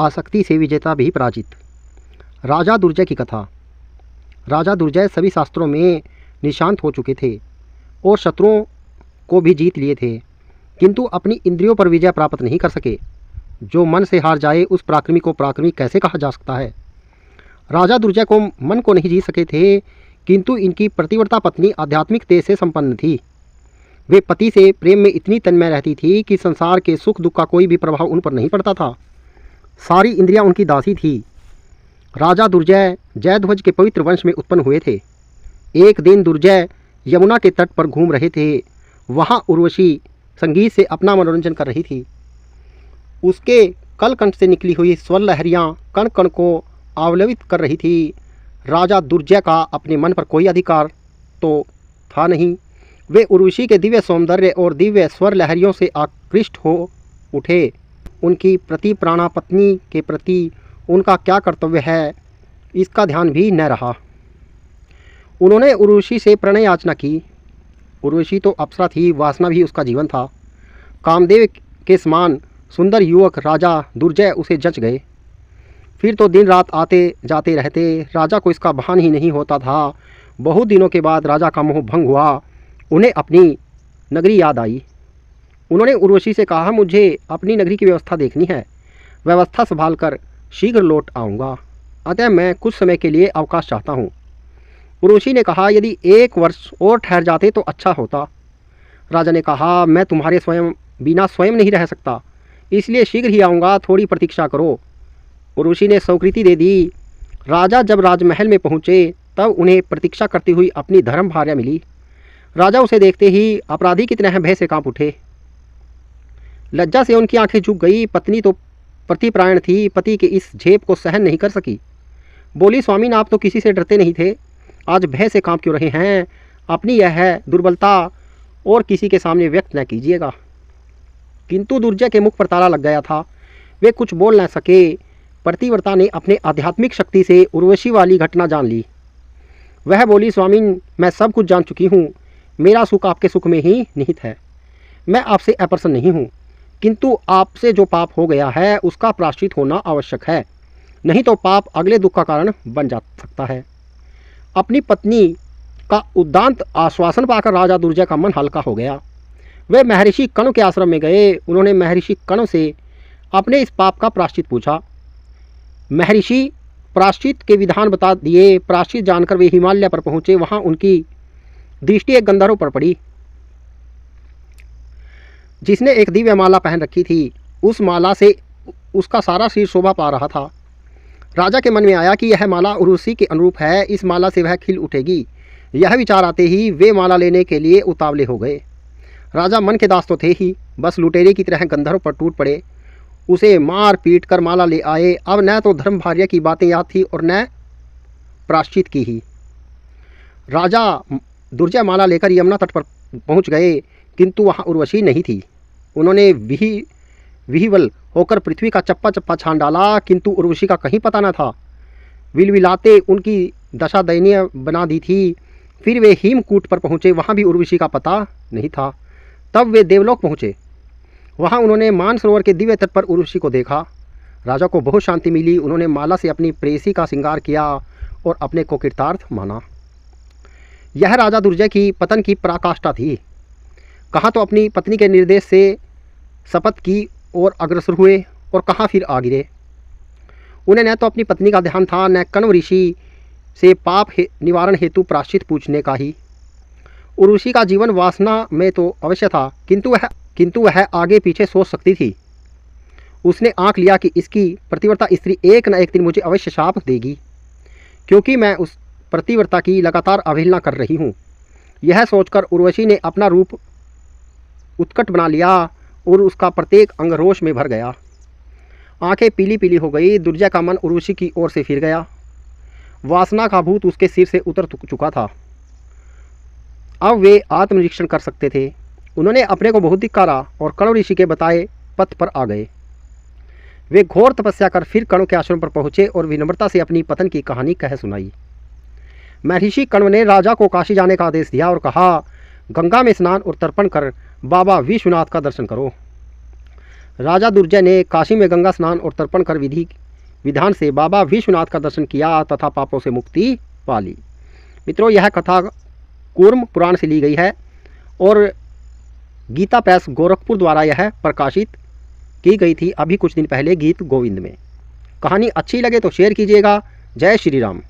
आसक्ति से विजेता भी पराजित। राजा दुर्जय की कथा। राजा दुर्जय सभी शास्त्रों में निशांत हो चुके थे और शत्रुओं को भी जीत लिए थे, किंतु अपनी इंद्रियों पर विजय प्राप्त नहीं कर सके। जो मन से हार जाए उस पराक्रमी को पराक्रमी कैसे कहा जा सकता है। राजा दुर्जय को मन को नहीं जीत सके थे, किंतु इनकी प्रतिव्रता पत्नी आध्यात्मिक तेज से संपन्न थी। वे पति से प्रेम में इतनी तन्मय रहती थी कि संसार के सुख दुख का कोई भी प्रभाव उन पर नहीं पड़ता था। सारी इंद्रियां उनकी दासी थी। राजा दुर्जय जयध्वज के पवित्र वंश में उत्पन्न हुए थे। एक दिन दुर्जय यमुना के तट पर घूम रहे थे। वहाँ उर्वशी संगीत से अपना मनोरंजन कर रही थी। उसके कलकंठ से निकली हुई स्वर लहरियाँ कण कण को आवलवित कर रही थी। राजा दुर्जय का अपने मन पर कोई अधिकार तो था नहीं। वे उर्वशी के दिव्य सौंदर्य और दिव्य स्वर लहरियों से आकृष्ट हो उठे। उनकी प्रति प्राणा पत्नी के प्रति उनका क्या कर्तव्य है, इसका ध्यान भी न रहा। उन्होंने उर्वशी से प्रणय याचना की। उर्वशी तो अप्सरा थी, वासना भी उसका जीवन था। कामदेव के समान सुंदर युवक राजा दुर्जय उसे जच गए। फिर तो दिन रात आते जाते रहते। राजा को इसका भान ही नहीं होता था। बहुत दिनों के बाद राजा का मोह भंग हुआ। उन्हें अपनी नगरी याद आई। उन्होंने उर्वशी से कहा, मुझे अपनी नगरी की व्यवस्था देखनी है। व्यवस्था संभाल कर शीघ्र लौट आऊँगा, अतः मैं कुछ समय के लिए अवकाश चाहता हूँ। उर्वशी ने कहा, यदि 1 वर्ष और ठहर जाते तो अच्छा होता। राजा ने कहा, मैं तुम्हारे बिना स्वयं नहीं रह सकता, इसलिए शीघ्र ही आऊँगा, थोड़ी प्रतीक्षा करो। उर्वशी ने स्वीकृति दे दी। राजा जब राजमहल में पहुँचे तब उन्हें प्रतीक्षा करती हुई अपनी धर्म भार्या मिली। राजा उसे देखते ही अपराधी की तरह भय से कांप उठे। लज्जा से उनकी आंखें झुक गई। पत्नी तो प्रतिपरायण थी, पति के इस झेप को सहन नहीं कर सकी। बोली, स्वामी आप तो किसी से डरते नहीं थे, आज भय से कांप क्यों रहे हैं? अपनी यह दुर्बलता और किसी के सामने व्यक्त न कीजिएगा। किंतु दुर्जय के मुख पर ताला लग गया था। वे कुछ बोल न सके। प्रतिव्रता ने अपने आध्यात्मिक शक्ति से उर्वशी वाली घटना जान ली। वह बोली, स्वामी मैं सब कुछ जान चुकी हूँ। मेरा सुख आपके सुख में ही निहित है। मैं आपसे अप्रसन्न नहीं हूँ, किंतु आपसे जो पाप हो गया है उसका प्रायश्चित होना आवश्यक है, नहीं तो पाप अगले दुख का कारण बन जा सकता है। अपनी पत्नी का उदात्त आश्वासन पाकर राजा दुर्जय का मन हल्का हो गया। वे महर्षि कण्व के आश्रम में गए। उन्होंने महर्षि कण्व से अपने इस पाप का प्रायश्चित पूछा। महर्षि प्रायश्चित के विधान बता दिए। प्रायश्चित जानकर वे हिमालय पर पहुँचे। वहाँ उनकी दृष्टि एक गंधर्व पर पड़ी, जिसने एक दिव्य माला पहन रखी थी। उस माला से उसका सारा शरीर शोभा पा रहा था। राजा के मन में आया कि यह माला उर्वशी के अनुरूप है, इस माला से वह खिल उठेगी। यह विचार आते ही वे माला लेने के लिए उतावले हो गए। राजा मन के दास तो थे ही, बस लुटेरे की तरह गंधर्व पर टूट पड़े। उसे मार पीट कर माला ले आए। अब न तो धर्म भार्या की बातें याद थी और न प्रायश्चित की ही। राजा दुर्जय माला लेकर यमुना तट पर पहुंच गए, किंतु वहां उर्वशी नहीं थी। उन्होंने विह्वल होकर पृथ्वी का चप्पा चप्पा छान डाला, किंतु उर्वशी का कहीं पता न था। विलविलाते उनकी दशा दयनीय बना दी थी। फिर वे हिमकूट पर पहुँचे, वहाँ भी उर्वशी का पता नहीं था। तब वे देवलोक पहुँचे। वहाँ उन्होंने मानसरोवर के दिव्य तट पर उर्वशी को देखा। राजा को बहुत शांति मिली। उन्होंने माला से अपनी प्रेयसी का श्रृंगार किया और अपने को कृतार्थ माना। यह राजा दुर्जय की पतन की पराकाष्ठा थी। कहाँ तो अपनी पत्नी के निर्देश से शपथ की और अग्रसर हुए और कहाँ फिर आ गिरे। उन्हें न तो अपनी पत्नी का ध्यान था, न कण्व ऋषि से पाप निवारण हेतु प्रायश्चित पूछने का ही। उर्वशी का जीवन वासना में तो अवश्य था, किंतु वह आगे पीछे सोच सकती थी। उसने आंक लिया कि इसकी प्रतिव्रता स्त्री एक न एक दिन मुझे अवश्य शाप देगी, क्योंकि मैं उस प्रतिव्रता की लगातार अवहेलना कर रही हूँ। यह सोचकर उर्वशी ने अपना रूप उत्कट बना लिया और उसका प्रत्येक अंग रोष में भर गया। आंखें पीली पीली हो गई। दुर्जय का मन उर्वशी की ओर से फिर गया। वासना का भूत उसके सिर से उतर चुका था। अब वे आत्मनिरीक्षण कर सकते थे। उन्होंने अपने को बहुत धिक्कारा और कण्व ऋषि के बताए पथ पर आ गए। वे घोर तपस्या कर फिर कण्व के आश्रम पर पहुँचे और विनम्रता से अपनी पतन की कहानी कह सुनाई। महर्षि कण्व ने राजा को काशी जाने का आदेश दिया और कहा, गंगा में स्नान और तर्पण कर बाबा विश्वनाथ का दर्शन करो। राजा दुर्जय ने काशी में गंगा स्नान और तर्पण कर विधि विधान से बाबा विश्वनाथ का दर्शन किया तथा पापों से मुक्ति पा ली। मित्रों, यह कथा कूर्म पुराण से ली गई है और गीता प्रेस गोरखपुर द्वारा यह प्रकाशित की गई थी अभी कुछ दिन पहले गीत गोविंद में। कहानी अच्छी लगे तो शेयर कीजिएगा। जय श्री राम।